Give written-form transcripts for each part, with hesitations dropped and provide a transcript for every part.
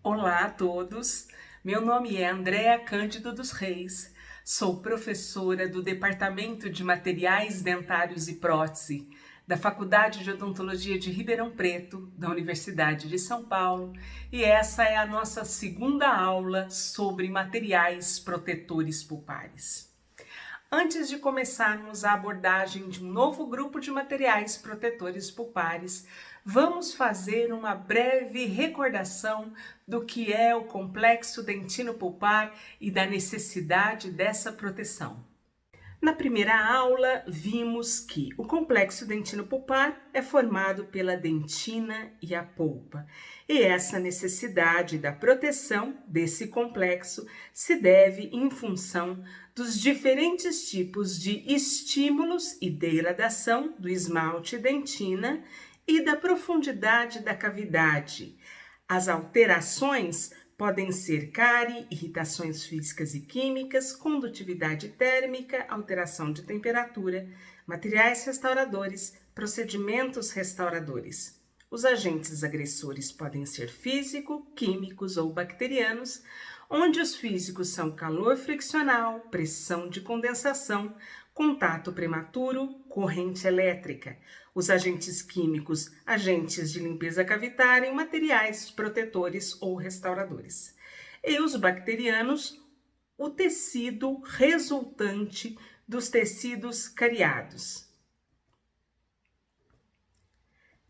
Olá a todos, meu nome é Andréa Cândido dos Reis, sou professora do Departamento de Materiais Dentários e Prótese da Faculdade de Odontologia de Ribeirão Preto, da Universidade de São Paulo, e essa é a nossa segunda aula sobre materiais protetores pulpares. Antes de começarmos a abordagem de um novo grupo de materiais protetores pulpares, vamos fazer uma breve recordação do que é o complexo dentino-pulpar e da necessidade dessa proteção. Na primeira aula, vimos que o complexo dentino-pulpar é formado pela dentina e a polpa, e essa necessidade da proteção desse complexo se deve em função dos diferentes tipos de estímulos e degradação do esmalte dentina e da profundidade da cavidade. As alterações podem ser cárie, irritações físicas e químicas, condutividade térmica, alteração de temperatura, materiais restauradores, procedimentos restauradores. Os agentes agressores podem ser físico, químicos ou bacterianos, onde os físicos são calor friccional, pressão de condensação, contato prematuro, corrente elétrica. Os agentes químicos, agentes de limpeza cavitária e materiais protetores ou restauradores. E os bacterianos, o tecido resultante dos tecidos cariados.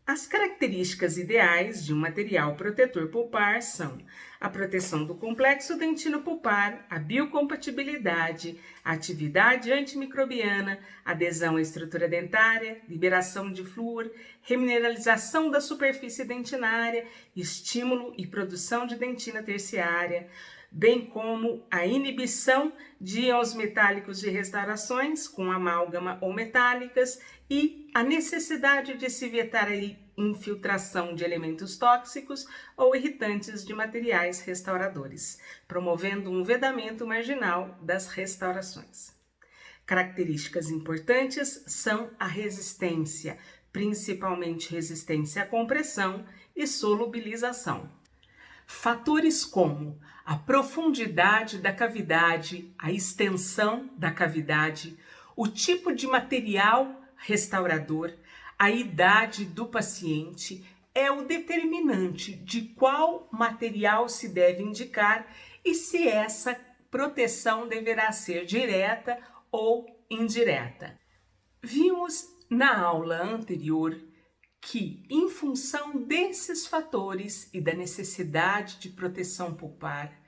As características ideais de um material protetor pulpar são a proteção do complexo dentino-pulpar, a biocompatibilidade, a atividade antimicrobiana, adesão à estrutura dentária, liberação de flúor, remineralização da superfície dentinária, estímulo e produção de dentina terciária, bem como a inibição de íons metálicos de restaurações com amálgama ou metálicas e a necessidade de se evitar a infiltração de elementos tóxicos ou irritantes de materiais restauradores, promovendo um vedamento marginal das restaurações. Características importantes são a resistência, principalmente resistência à compressão e solubilização. Fatores como a profundidade da cavidade, a extensão da cavidade, o tipo de material restaurador, a idade do paciente é o determinante de qual material se deve indicar e se essa proteção deverá ser direta ou indireta. Vimos na aula anterior que, em função desses fatores e da necessidade de proteção pulpar,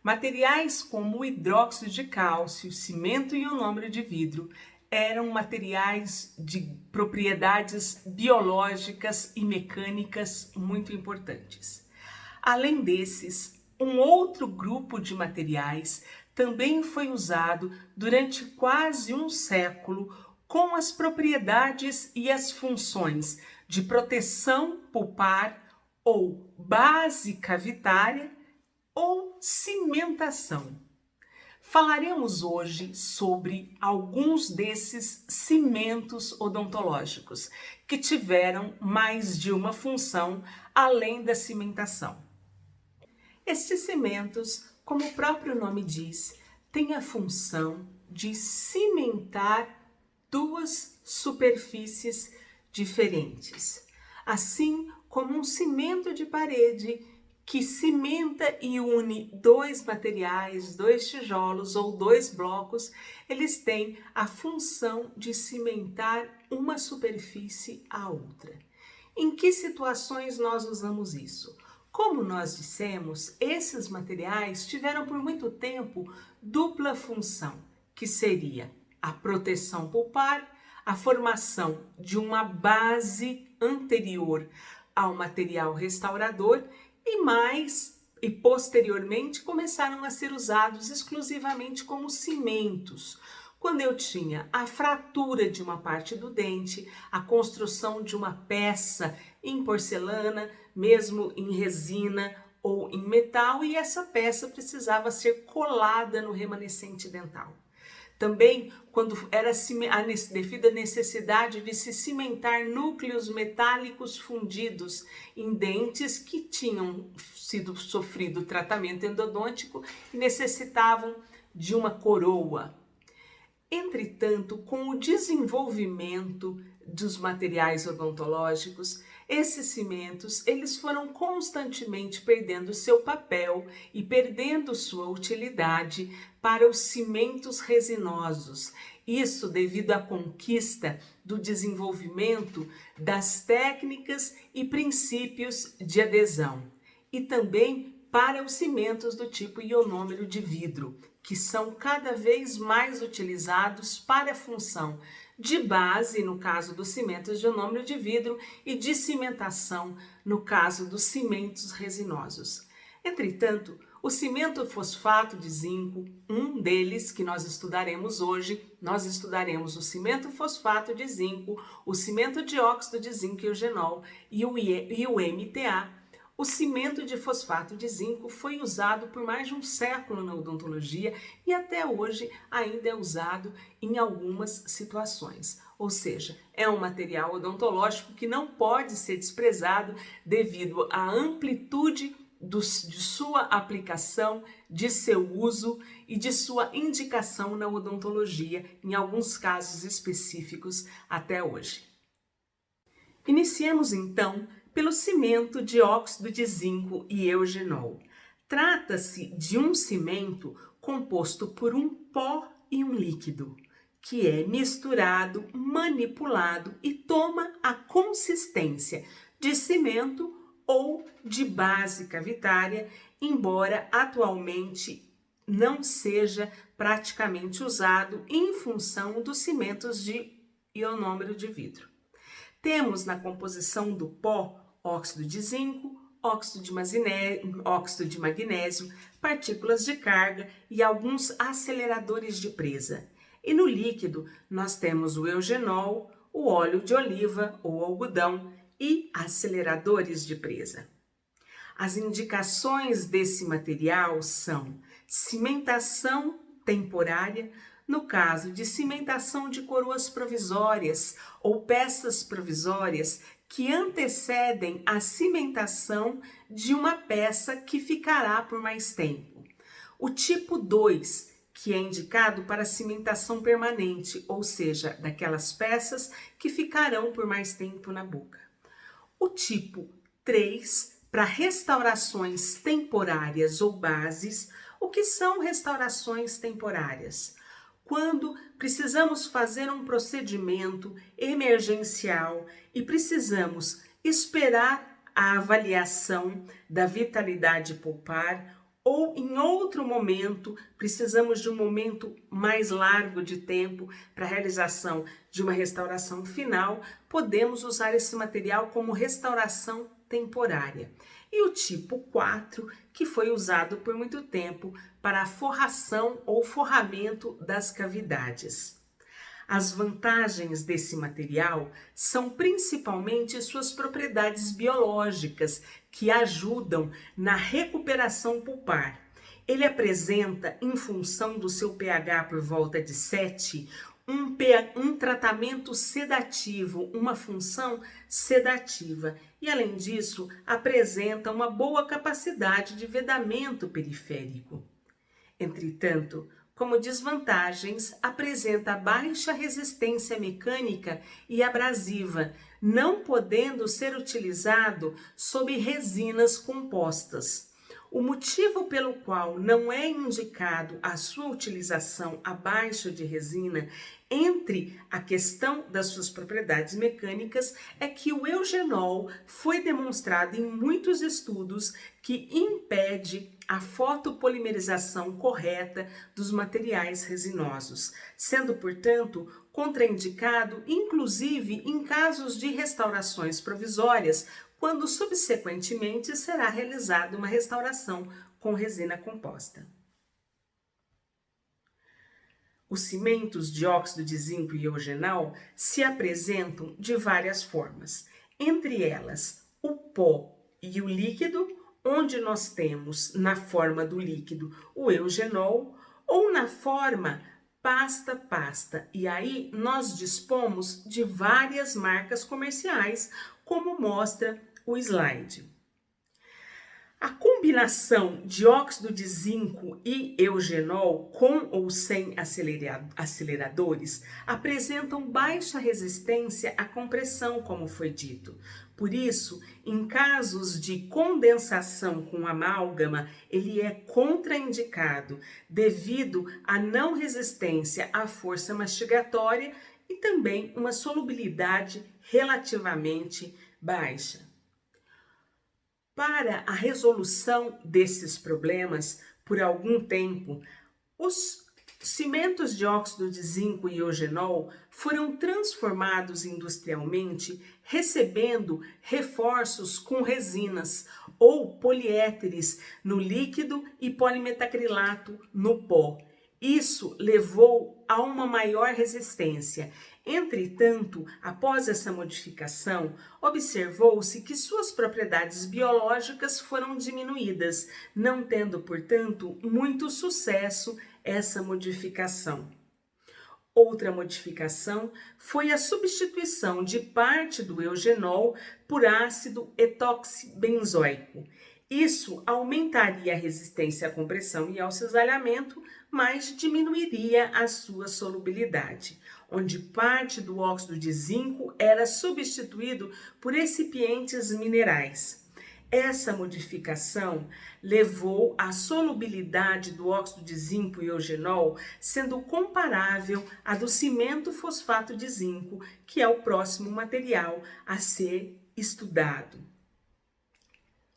materiais como o hidróxido de cálcio, cimento ionômero de vidro eram materiais de propriedades biológicas e mecânicas muito importantes. Além desses, um outro grupo de materiais também foi usado durante quase um século com as propriedades e as funções de proteção pulpar ou base cavitária ou cimentação. Falaremos hoje sobre alguns desses cimentos odontológicos que tiveram mais de uma função além da cimentação. Estes cimentos, como o próprio nome diz, têm a função de cimentar duas superfícies diferentes, assim como um cimento de parede que cimenta e une dois materiais, dois tijolos ou dois blocos, eles têm a função de cimentar uma superfície à outra. Em que situações nós usamos isso? Como nós dissemos, esses materiais tiveram por muito tempo dupla função, que seria a proteção pulpar, a formação de uma base anterior ao material restaurador e posteriormente começaram a ser usados exclusivamente como cimentos. Quando eu tinha a fratura de uma parte do dente, a construção de uma peça em porcelana, mesmo em resina ou em metal, e essa peça precisava ser colada no remanescente dental. Também quando era a devida necessidade de se cimentar núcleos metálicos fundidos em dentes que tinham sofrido tratamento endodôntico e necessitavam de uma coroa. Entretanto, com o desenvolvimento dos materiais odontológicos, esses cimentos eles foram constantemente perdendo seu papel e perdendo sua utilidade para os cimentos resinosos. Isso devido à conquista do desenvolvimento das técnicas e princípios de adesão. E também para os cimentos do tipo ionômero de vidro, que são cada vez mais utilizados para a função de base, no caso dos cimentos de ionômero de vidro, e de cimentação, no caso dos cimentos resinosos. Entretanto, o cimento fosfato de zinco, um deles que nós estudaremos hoje, nós estudaremos o cimento fosfato de zinco, o cimento dióxido de zinco e eugenol e o MTA. O cimento de fosfato de zinco foi usado por mais de um século na odontologia e até hoje ainda é usado em algumas situações. Ou seja, é um material odontológico que não pode ser desprezado devido à amplitude de sua aplicação, de seu uso e de sua indicação na odontologia, em alguns casos específicos até hoje. Iniciemos então pelo cimento dióxido de zinco e eugenol. Trata-se de um cimento composto por um pó e um líquido, que é misturado, manipulado e toma a consistência de cimento ou de base cavitária, embora atualmente não seja praticamente usado em função dos cimentos de ionômero de vidro. Temos na composição do pó óxido de zinco, óxido de magnésio, partículas de carga e alguns aceleradores de presa. E no líquido nós temos o eugenol, o óleo de oliva ou algodão e aceleradores de presa. As indicações desse material são cimentação temporária, no caso de cimentação de coroas provisórias ou peças provisórias que antecedem a cimentação de uma peça que ficará por mais tempo. O tipo 2, que é indicado para cimentação permanente, ou seja, daquelas peças que ficarão por mais tempo na boca. O tipo 3, para restaurações temporárias ou bases. O que são restaurações temporárias? Quando precisamos fazer um procedimento emergencial e precisamos esperar a avaliação da vitalidade pulpar, ou em outro momento precisamos de um momento mais largo de tempo para a realização de uma restauração final, podemos usar esse material como restauração temporária. E o tipo 4, que foi usado por muito tempo para a forração ou forramento das cavidades. As vantagens desse material são principalmente suas propriedades biológicas, que ajudam na recuperação pulpar. Ele apresenta, em função do seu pH por volta de 7, um tratamento sedativo, uma função sedativa e, além disso, apresenta uma boa capacidade de vedamento periférico. Entretanto, como desvantagens, apresenta baixa resistência mecânica e abrasiva, não podendo ser utilizado sob resinas compostas. O motivo pelo qual não é indicado a sua utilização abaixo de resina, entre a questão das suas propriedades mecânicas, é que o eugenol foi demonstrado em muitos estudos que impede a fotopolimerização correta dos materiais resinosos, sendo, portanto, contraindicado, inclusive em casos de restaurações provisórias, quando subsequentemente será realizada uma restauração com resina composta. Os cimentos de óxido de zinco e eugenol se apresentam de várias formas, entre elas o pó e o líquido, onde nós temos na forma do líquido o eugenol, ou na forma pasta. E aí nós dispomos de várias marcas comerciais, como mostra o slide. A combinação de óxido de zinco e eugenol, com ou sem aceleradores, apresentam baixa resistência à compressão, como foi dito. Por isso, em casos de condensação com amálgama, ele é contraindicado devido à não resistência à força mastigatória e também uma solubilidade relativamente baixa. Para a resolução desses problemas, por algum tempo, os cimentos de óxido de zinco e eugenol foram transformados industrialmente, recebendo reforços com resinas ou poliéteres no líquido e polimetacrilato no pó. Isso levou a uma maior resistência. Entretanto, após essa modificação, observou-se que suas propriedades biológicas foram diminuídas, não tendo, portanto, muito sucesso essa modificação. Outra modificação foi a substituição de parte do eugenol por ácido etoxibenzoico. Isso aumentaria a resistência à compressão e ao cisalhamento, mas diminuiria a sua solubilidade, onde parte do óxido de zinco era substituído por recipientes minerais. Essa modificação levou à solubilidade do óxido de zinco e eugenol sendo comparável à do cimento fosfato de zinco, que é o próximo material a ser estudado.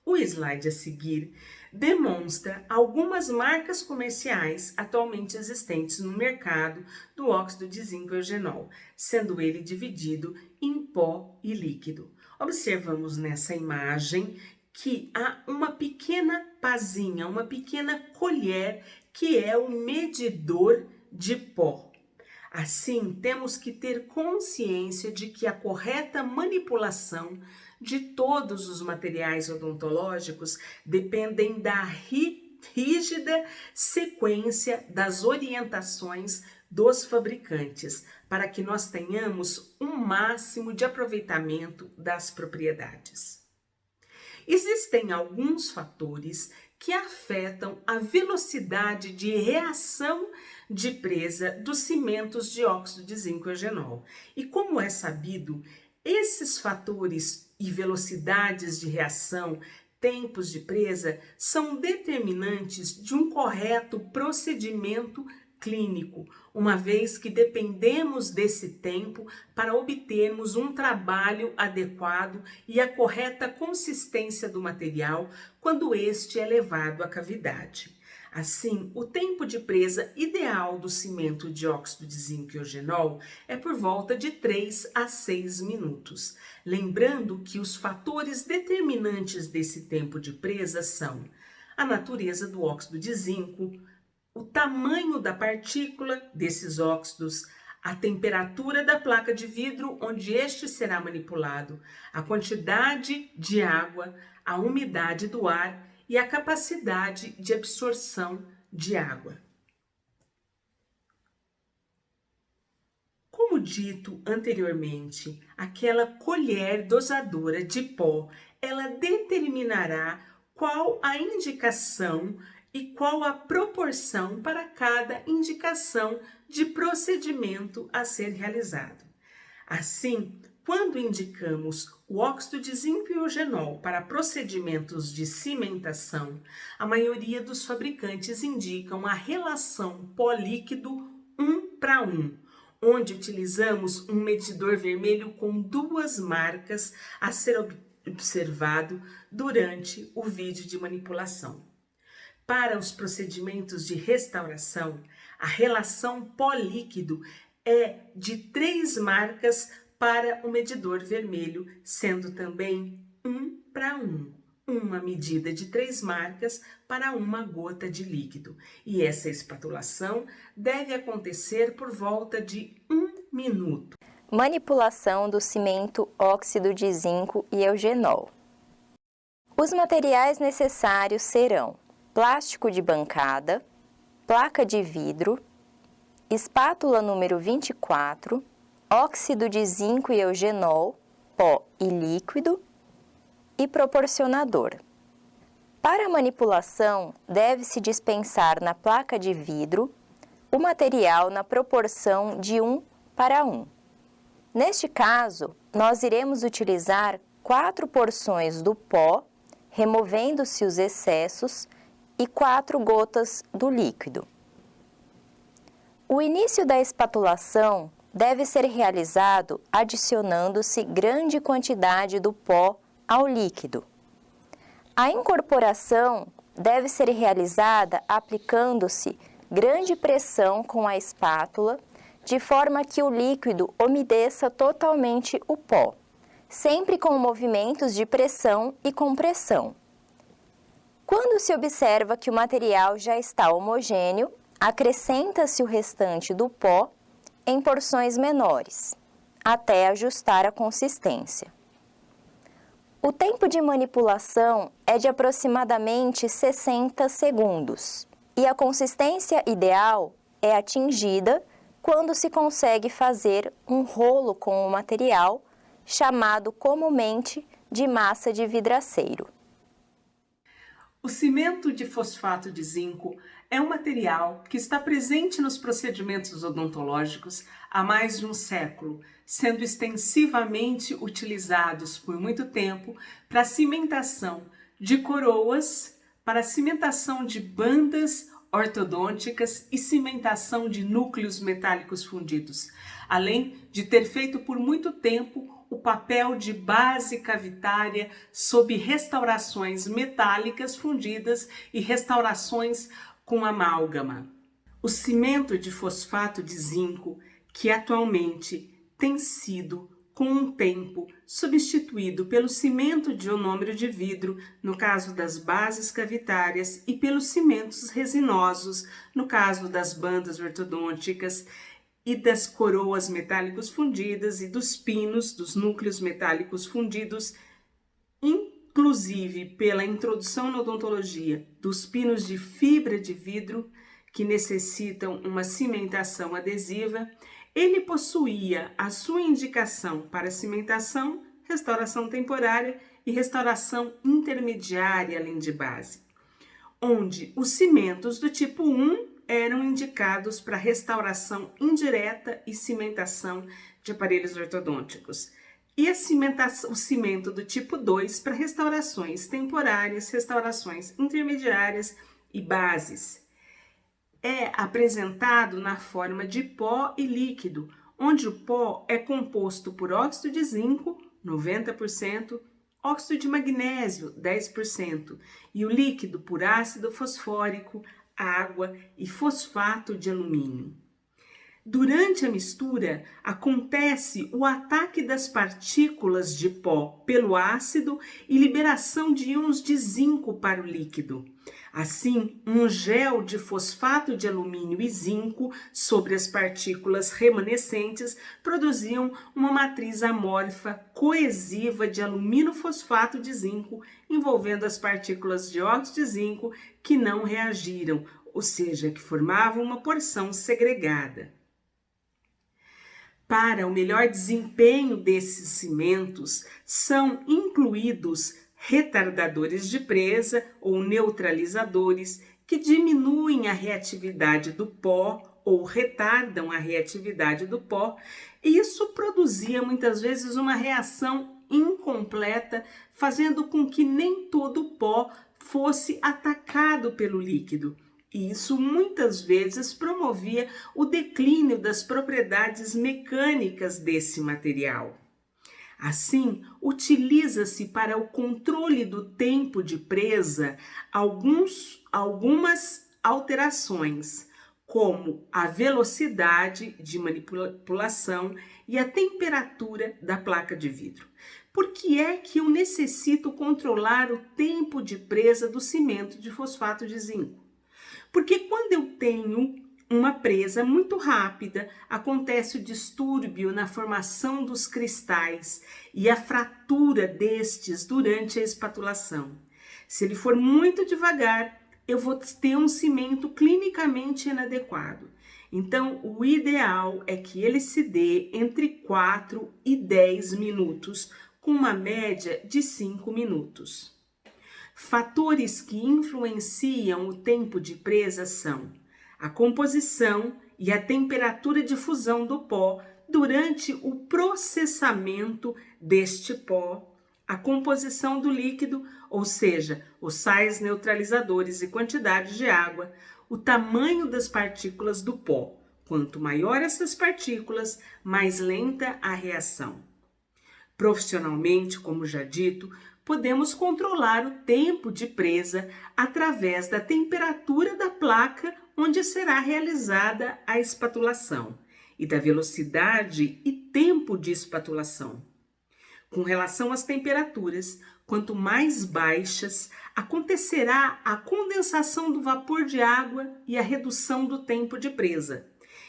O slide a seguir demonstra algumas marcas comerciais atualmente existentes no mercado do óxido de zinco e eugenol, sendo ele dividido em pó e líquido. Observamos nessa imagem que há uma pequena pazinha, uma pequena colher, que é o medidor de pó. Assim, temos que ter consciência de que a correta manipulação de todos os materiais odontológicos dependem da rígida sequência das orientações dos fabricantes, para que nós tenhamos um máximo de aproveitamento das propriedades. Existem alguns fatores que afetam a velocidade de reação de presa dos cimentos de óxido de zinco e eugenol. E como é sabido, esses fatores e velocidades de reação, tempos de presa, são determinantes de um correto procedimento clínico, uma vez que dependemos desse tempo para obtermos um trabalho adequado e a correta consistência do material quando este é levado à cavidade. Assim, o tempo de presa ideal do cimento de óxido de zinco e eugenol é por volta de 3 a 6 minutos. Lembrando que os fatores determinantes desse tempo de presa são a natureza do óxido de zinco, o tamanho da partícula desses óxidos, a temperatura da placa de vidro onde este será manipulado, a quantidade de água, a umidade do ar e a capacidade de absorção de água. Como dito anteriormente, aquela colher dosadora de pó, ela determinará qual a indicação e qual a proporção para cada indicação de procedimento a ser realizado. Assim, quando indicamos o óxido de zinco e eugenol para procedimentos de cimentação, a maioria dos fabricantes indicam a relação pó-líquido 1:1, onde utilizamos um medidor vermelho com 2 marcas a ser observado durante o vídeo de manipulação. Para os procedimentos de restauração, a relação pó-líquido é de 3 marcas para o medidor vermelho, sendo também 1:1, uma medida de 3 marcas para 1 gota de líquido. E essa espatulação deve acontecer por volta de 1 minuto. Manipulação do cimento óxido de zinco e eugenol. Os materiais necessários serão plástico de bancada, placa de vidro, espátula número 24, óxido de zinco e eugenol, pó e líquido, e proporcionador. Para a manipulação, deve-se dispensar na placa de vidro o material na proporção de 1:1. Neste caso, nós iremos utilizar 4 porções do pó, removendo-se os excessos, e 4 gotas do líquido. O início da espatulação deve ser realizado adicionando-se grande quantidade do pó ao líquido. A incorporação deve ser realizada aplicando-se grande pressão com a espátula, de forma que o líquido umedeça totalmente o pó, sempre com movimentos de pressão e compressão. Quando se observa que o material já está homogêneo, acrescenta-se o restante do pó em porções menores, até ajustar a consistência. O tempo de manipulação é de aproximadamente 60 segundos e a consistência ideal é atingida quando se consegue fazer um rolo com o material, chamado comumente de massa de vidraceiro. O cimento de fosfato de zinco é um material que está presente nos procedimentos odontológicos há mais de um século, sendo extensivamente utilizados por muito tempo para cimentação de coroas, para cimentação de bandas ortodônticas e cimentação de núcleos metálicos fundidos, além de ter feito por muito tempo o papel de base cavitária sob restaurações metálicas fundidas e restaurações com amálgama. O cimento de fosfato de zinco, que atualmente tem sido, com o tempo, substituído pelo cimento de ionômero de vidro, no caso das bases cavitárias, e pelos cimentos resinosos, no caso das bandas ortodônticas, e das coroas metálicos fundidas e dos pinos, dos núcleos metálicos fundidos, inclusive pela introdução na odontologia dos pinos de fibra de vidro, que necessitam uma cimentação adesiva, ele possuía a sua indicação para cimentação, restauração temporária e restauração intermediária, além de base, onde os cimentos do tipo 1 eram indicados para restauração indireta e cimentação de aparelhos ortodônticos. E o cimento do tipo 2 para restaurações temporárias, restaurações intermediárias e bases. É apresentado na forma de pó e líquido, onde o pó é composto por óxido de zinco, 90%, óxido de magnésio, 10%, e o líquido por ácido fosfórico, água e fosfato de alumínio. Durante a mistura, acontece o ataque das partículas de pó pelo ácido e liberação de íons de zinco para o líquido. Assim, um gel de fosfato de alumínio e zinco sobre as partículas remanescentes produziam uma matriz amorfa coesiva de alumínio-fosfato de zinco, envolvendo as partículas de óxido de zinco que não reagiram, ou seja, que formavam uma porção segregada. Para o melhor desempenho desses cimentos, são incluídos retardadores de presa ou neutralizadores que diminuem a reatividade do pó ou retardam a reatividade do pó, e isso produzia muitas vezes uma reação incompleta, fazendo com que nem todo o pó fosse atacado pelo líquido. E isso muitas vezes promovia o declínio das propriedades mecânicas desse material. Assim, utiliza-se para o controle do tempo de presa algumas alterações, como a velocidade de manipulação e a temperatura da placa de vidro. Por que é que eu necessito controlar o tempo de presa do cimento de fosfato de zinco? Porque quando eu tenho uma presa muito rápida, acontece o distúrbio na formação dos cristais e a fratura destes durante a espatulação. Se ele for muito devagar, eu vou ter um cimento clinicamente inadequado. Então, o ideal é que ele se dê entre 4 e 10 minutos, com uma média de 5 minutos. Fatores que influenciam o tempo de presa são a composição e a temperatura de fusão do pó durante o processamento deste pó, a composição do líquido, ou seja, os sais neutralizadores e quantidade de água, o tamanho das partículas do pó. Quanto maior essas partículas, mais lenta a reação. Profissionalmente, como já dito, podemos controlar o tempo de presa através da temperatura da placa onde será realizada a espatulação e da velocidade e tempo de espatulação. Com relação às temperaturas, quanto mais baixas, acontecerá a condensação do vapor de água e a redução do tempo de presa.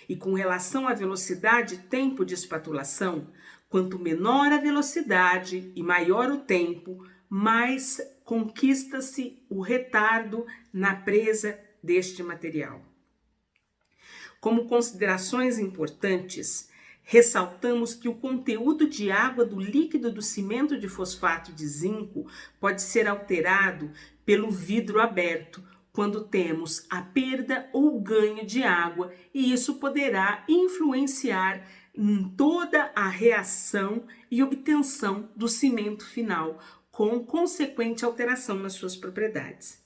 E com relação à velocidade e tempo de espatulação, quanto menor a velocidade e maior o tempo, mais conquista-se o retardo na presa deste material. Como considerações importantes, ressaltamos que o conteúdo de água do líquido do cimento de fosfato de zinco pode ser alterado pelo vidro aberto, quando temos a perda ou ganho de água, e isso poderá influenciar em toda a reação e obtenção do cimento final, com consequente alteração nas suas propriedades.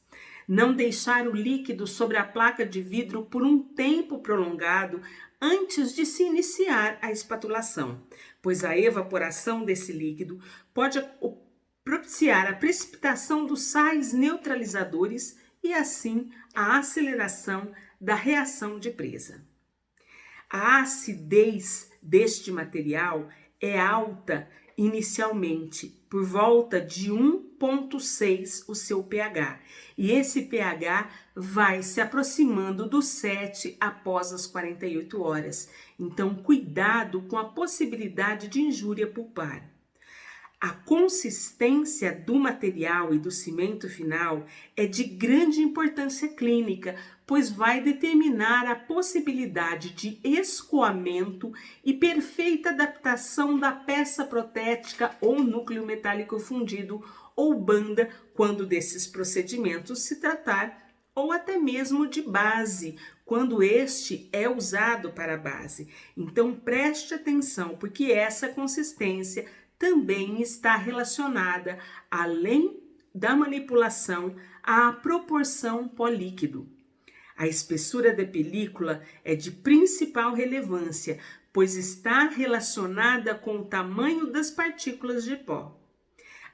Não deixar o líquido sobre a placa de vidro por um tempo prolongado antes de se iniciar a espatulação, pois a evaporação desse líquido pode propiciar a precipitação dos sais neutralizadores e, assim, a aceleração da reação de presa. A acidez deste material é alta inicialmente, por volta de 1,6 o seu pH, e esse pH vai se aproximando do 7 após as 48 horas. Então, cuidado com a possibilidade de injúria pulpar. A consistência do material e do cimento final é de grande importância clínica, pois vai determinar a possibilidade de escoamento e perfeita adaptação da peça protética ou núcleo metálico fundido ou banda, quando desses procedimentos se tratar, ou até mesmo de base, quando este é usado para a base. Então preste atenção, porque essa consistência também está relacionada, além da manipulação, à proporção pó-líquido. A espessura da película é de principal relevância, pois está relacionada com o tamanho das partículas de pó.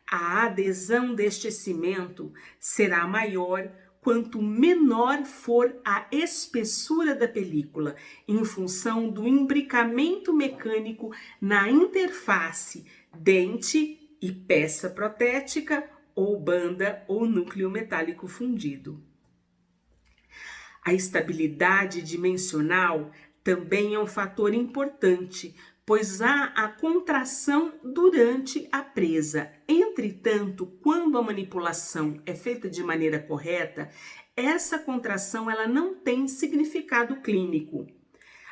A adesão deste cimento será maior quanto menor for a espessura da película, em função do imbricamento mecânico na interface dente e peça protética ou banda ou núcleo metálico fundido. A estabilidade dimensional também é um fator importante, pois há a contração durante a presa. Entretanto, quando a manipulação é feita de maneira correta, essa contração ela não tem significado clínico.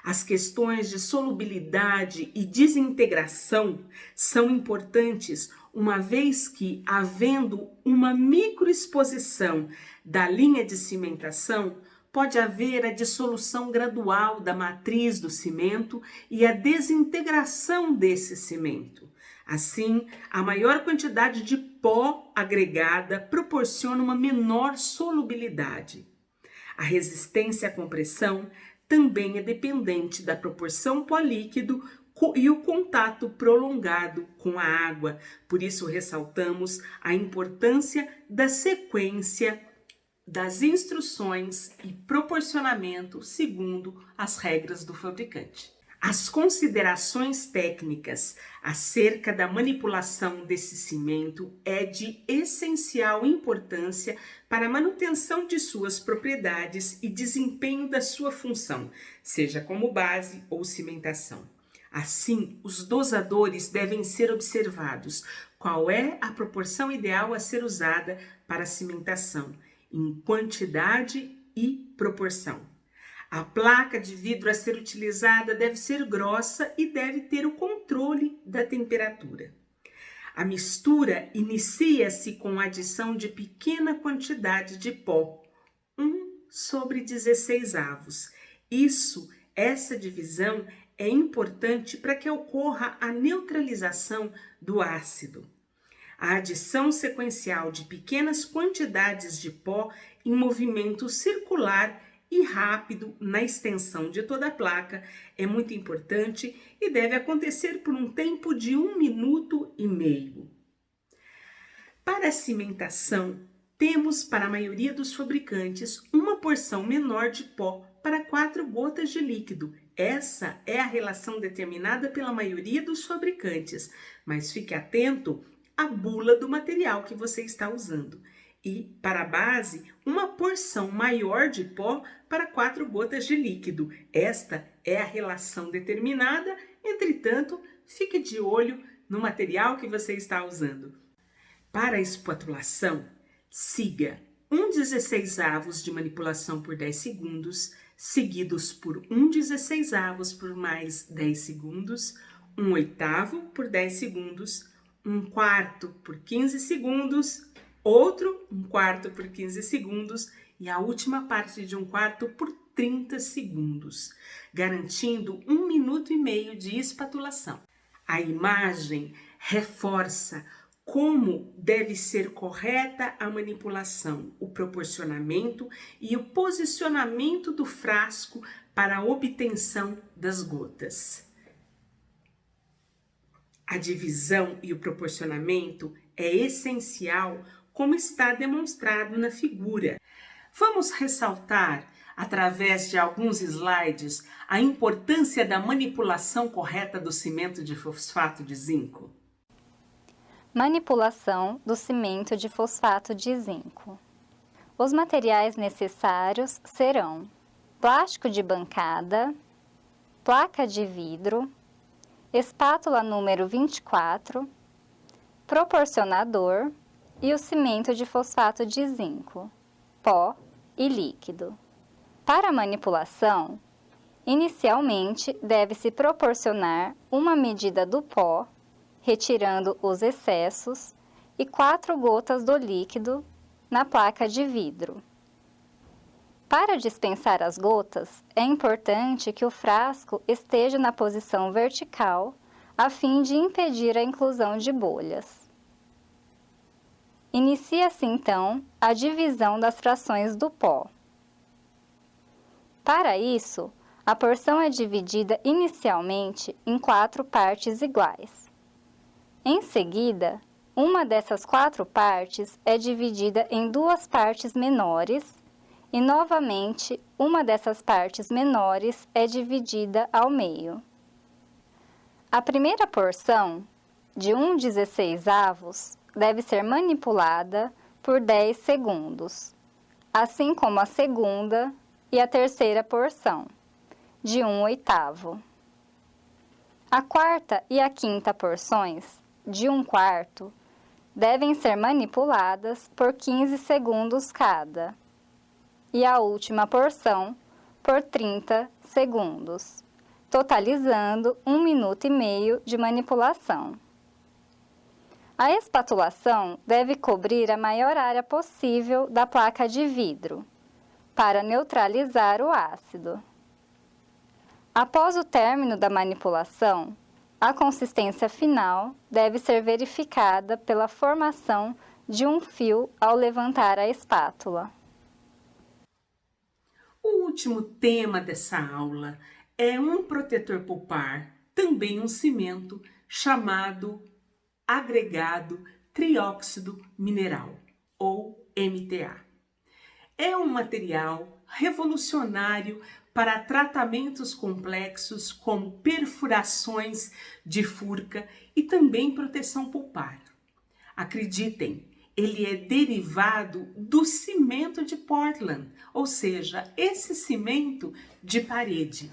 As questões de solubilidade e desintegração são importantes, uma vez que, havendo uma microexposição da linha de cimentação, pode haver a dissolução gradual da matriz do cimento e a desintegração desse cimento. Assim, a maior quantidade de pó agregada proporciona uma menor solubilidade. A resistência à compressão também é dependente da proporção pó-líquido e o contato prolongado com a água. Por isso, ressaltamos a importância da sequência das instruções e proporcionamento segundo as regras do fabricante. As considerações técnicas acerca da manipulação desse cimento é de essencial importância para a manutenção de suas propriedades e desempenho da sua função, seja como base ou cimentação. Assim, os dosadores devem ser observados. Qual é a proporção ideal a ser usada para a cimentação, em quantidade e proporção? A placa de vidro a ser utilizada deve ser grossa e deve ter o controle da temperatura. A mistura inicia-se com a adição de pequena quantidade de pó, 1/16. Essa divisão é importante para que ocorra a neutralização do ácido. A adição sequencial de pequenas quantidades de pó em movimento circular e rápido na extensão de toda a placa é muito importante e deve acontecer por um tempo de 1 minuto e meio. Para a cimentação, temos para a maioria dos fabricantes uma porção menor de pó para 4 gotas de líquido. Essa é a relação determinada pela maioria dos fabricantes, mas fique atento à bula do material que você está usando. E, para a base, uma porção maior de pó para 4 gotas de líquido. Esta é a relação determinada, entretanto, fique de olho no material que você está usando. Para a espatulação, siga 1/16 de manipulação por 10 segundos, seguidos por 1/16 por mais 10 segundos, 1/8 por 10 segundos, 1/4 por 15 segundos, outro 1/4 por 15 segundos e a última parte de 1/4 por 30 segundos, garantindo 1 minuto e meio de espatulação. A imagem reforça como deve ser correta a manipulação, o proporcionamento e o posicionamento do frasco para a obtenção das gotas. A divisão e o proporcionamento é essencial, como está demonstrado na figura. Vamos ressaltar, através de alguns slides, a importância da manipulação correta do cimento de fosfato de zinco. Manipulação do cimento de fosfato de zinco. Os materiais necessários serão plástico de bancada, placa de vidro, espátula número 24, proporcionador e o cimento de fosfato de zinco, pó e líquido. Para a manipulação, inicialmente deve-se proporcionar uma medida do pó, retirando os excessos, e 4 gotas do líquido na placa de vidro. Para dispensar as gotas, é importante que o frasco esteja na posição vertical, a fim de impedir a inclusão de bolhas. Inicia-se então a divisão das frações do pó. Para isso, a porção é dividida inicialmente em 4 partes iguais. Em seguida, uma dessas 4 partes é dividida em 2 partes menores e, novamente, uma dessas partes menores é dividida ao meio. A primeira porção, de 1/16, deve ser manipulada por 10 segundos, assim como a segunda e a terceira porção, de 1/8. A quarta e a quinta porções, de 1/4, devem ser manipuladas por 15 segundos cada, e a última porção por 30 segundos, totalizando 1 minuto e meio de manipulação. A espatulação deve cobrir a maior área possível da placa de vidro, para neutralizar o ácido. Após o término da manipulação, a consistência final deve ser verificada pela formação de um fio ao levantar a espátula. O último tema dessa aula é um protetor pulpar, também um cimento, chamado agregado trióxido mineral, ou MTA. É um material revolucionário para tratamentos complexos como perfurações de furca e também proteção pulpar. Acreditem, ele é derivado do cimento de Portland, ou seja, esse cimento de parede.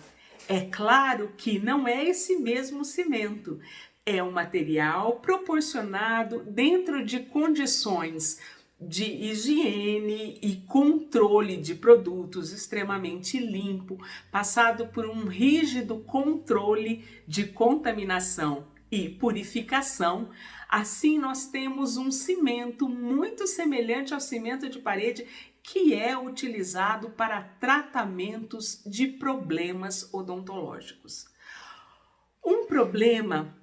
É claro que não é esse mesmo cimento, é um material proporcionado dentro de condições de higiene e controle de produtos extremamente limpo, passado por um rígido controle de contaminação e purificação. Assim, nós temos um cimento muito semelhante ao cimento de parede que é utilizado para tratamentos de problemas odontológicos. Um problema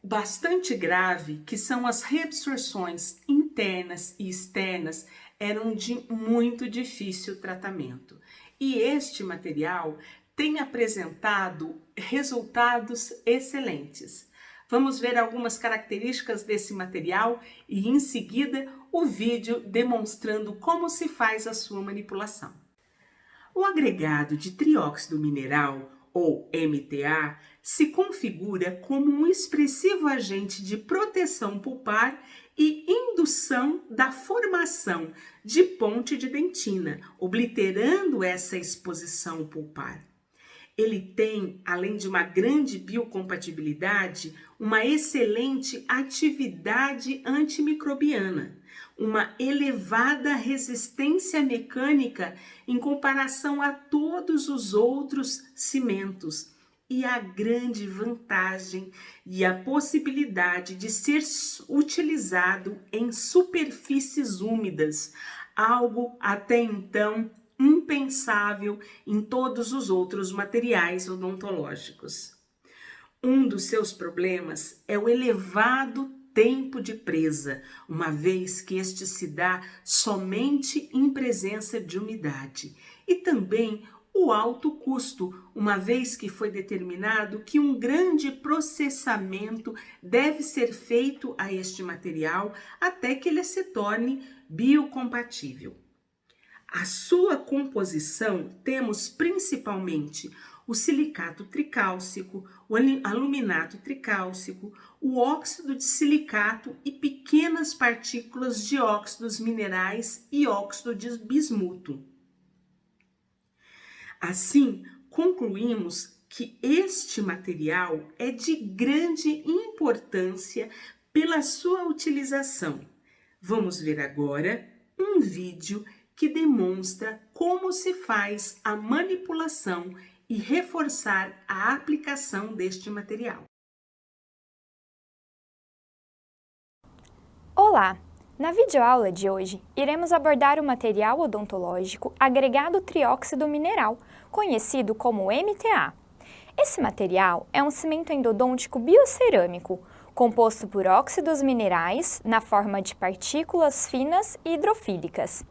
bastante grave, que são as reabsorções internas e externas, eram de muito difícil tratamento. E este material tem apresentado resultados excelentes. Vamos ver algumas características desse material e, em seguida, o vídeo demonstrando como se faz a sua manipulação. O agregado de trióxido mineral, ou MTA, se configura como um expressivo agente de proteção pulpar e indução da formação de ponte de dentina, obliterando essa exposição pulpar. Ele tem, além de uma grande biocompatibilidade, uma excelente atividade antimicrobiana, uma elevada resistência mecânica em comparação a todos os outros cimentos e a grande vantagem e a possibilidade de ser utilizado em superfícies úmidas, algo até então impensável em todos os outros materiais odontológicos. Um dos seus problemas é o elevado tempo de presa, uma vez que este se dá somente em presença de umidade, e também o alto custo, uma vez que foi determinado que um grande processamento deve ser feito a este material até que ele se torne biocompatível. A sua composição temos principalmente o silicato tricálcico, o aluminato tricálcico, o óxido de silicato e pequenas partículas de óxidos minerais e óxido de bismuto. Assim, concluímos que este material é de grande importância pela sua utilização. Vamos ver agora um vídeo que demonstra como se faz a manipulação e reforçar a aplicação deste material. Olá! Na videoaula de hoje, iremos abordar o material odontológico agregado trióxido mineral, conhecido como MTA. Esse material é um cimento endodôntico biocerâmico, composto por óxidos minerais na forma de partículas finas e hidrofílicas.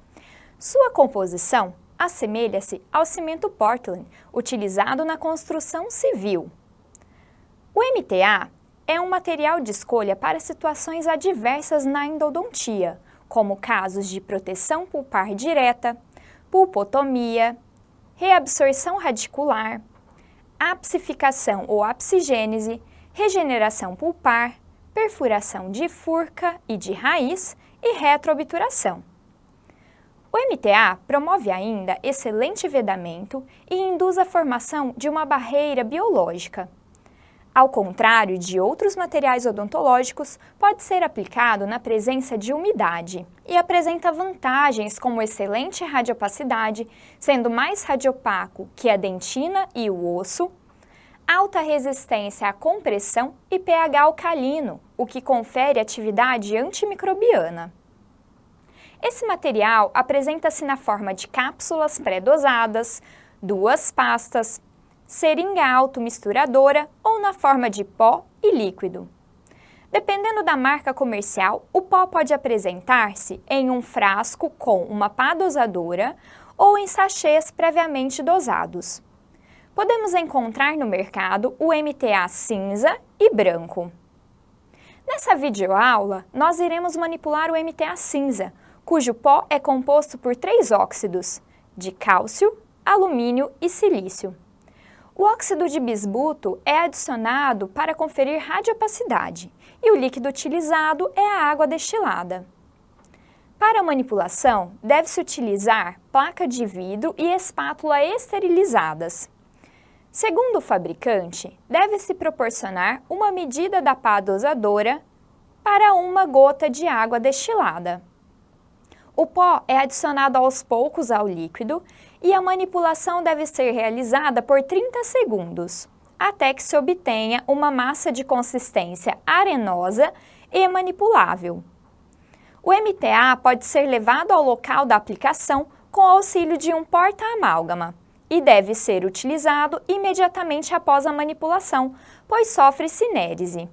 Sua composição assemelha-se ao cimento Portland, utilizado na construção civil. O MTA é um material de escolha para situações adversas na endodontia, como casos de proteção pulpar direta, pulpotomia, reabsorção radicular, apsificação ou apsigênese, regeneração pulpar, perfuração de furca e de raiz e retroobturação. O MTA promove ainda excelente vedamento e induz a formação de uma barreira biológica. Ao contrário de outros materiais odontológicos, pode ser aplicado na presença de umidade e apresenta vantagens como excelente radiopacidade, sendo mais radiopaco que a dentina e o osso, alta resistência à compressão e pH alcalino, o que confere atividade antimicrobiana. Esse material apresenta-se na forma de cápsulas pré-dosadas, duas pastas, seringa automisturadora ou na forma de pó e líquido. Dependendo da marca comercial, o pó pode apresentar-se em um frasco com uma pá dosadora ou em sachês previamente dosados. Podemos encontrar no mercado o MTA cinza e branco. Nessa videoaula, nós iremos manipular o MTA cinza, cujo pó é composto por 3 óxidos, de cálcio, alumínio e silício. O óxido de bismuto é adicionado para conferir radiopacidade e o líquido utilizado é a água destilada. Para a manipulação, deve-se utilizar placa de vidro e espátula esterilizadas. Segundo o fabricante, deve-se proporcionar uma medida da pá dosadora para 1 gota de água destilada. O pó é adicionado aos poucos ao líquido e a manipulação deve ser realizada por 30 segundos, até que se obtenha uma massa de consistência arenosa e manipulável. O MTA pode ser levado ao local da aplicação com o auxílio de um porta-amálgama e deve ser utilizado imediatamente após a manipulação, pois sofre cinérese.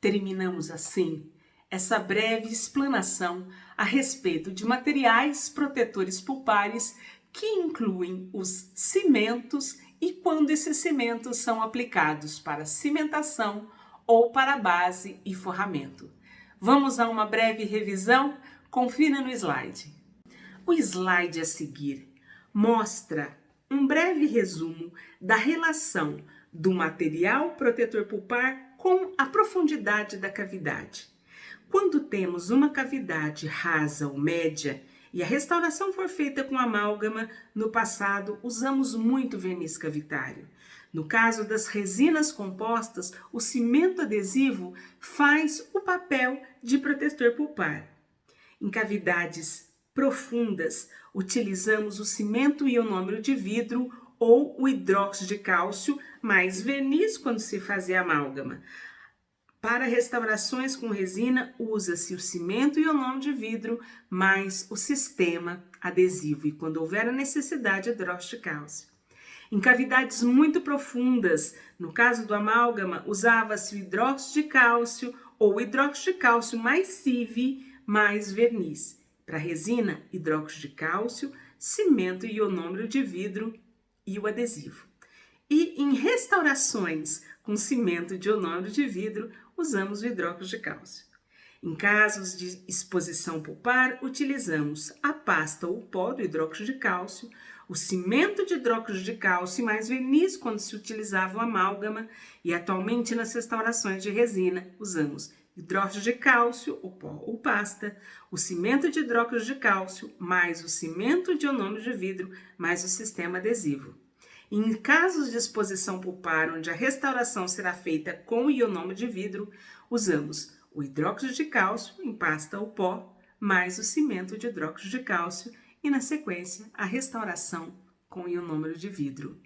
Terminamos assim essa breve explanação a respeito de materiais protetores pulpares que incluem os cimentos e quando esses cimentos são aplicados para cimentação ou para base e forramento. Vamos a uma breve revisão? Confira no slide. O slide a seguir mostra um breve resumo da relação do material protetor pulpar com a profundidade da cavidade. Quando temos uma cavidade rasa ou média e a restauração for feita com amálgama, no passado usamos muito verniz cavitário. No caso das resinas compostas, o cimento adesivo faz o papel de protetor pulpar. Em cavidades profundas, utilizamos o cimento ionômero de vidro ou o hidróxido de cálcio mais verniz quando se fazia amálgama. Para restaurações com resina, usa-se o cimento ionômero de vidro mais o sistema adesivo e, quando houver a necessidade, hidróxido de cálcio. Em cavidades muito profundas, no caso do amálgama, usava-se o hidróxido de cálcio ou o hidróxido de cálcio mais CIV mais verniz. Para resina, hidróxido de cálcio, cimento ionômero de vidro e o adesivo. E em restaurações com cimento de ionômero de vidro, usamos o hidróxido de cálcio. Em casos de exposição pulpar, utilizamos a pasta ou pó do hidróxido de cálcio, o cimento de hidróxido de cálcio e mais verniz quando se utilizava o amálgama, e atualmente nas restaurações de resina usamos hidróxido de cálcio, o pó ou pasta, o cimento de hidróxido de cálcio, mais o cimento de ionômero de vidro, mais o sistema adesivo. Em casos de exposição pulpar, onde a restauração será feita com ionômero de vidro, usamos o hidróxido de cálcio em pasta ou pó, mais o cimento de hidróxido de cálcio e, na sequência, a restauração com ionômero de vidro.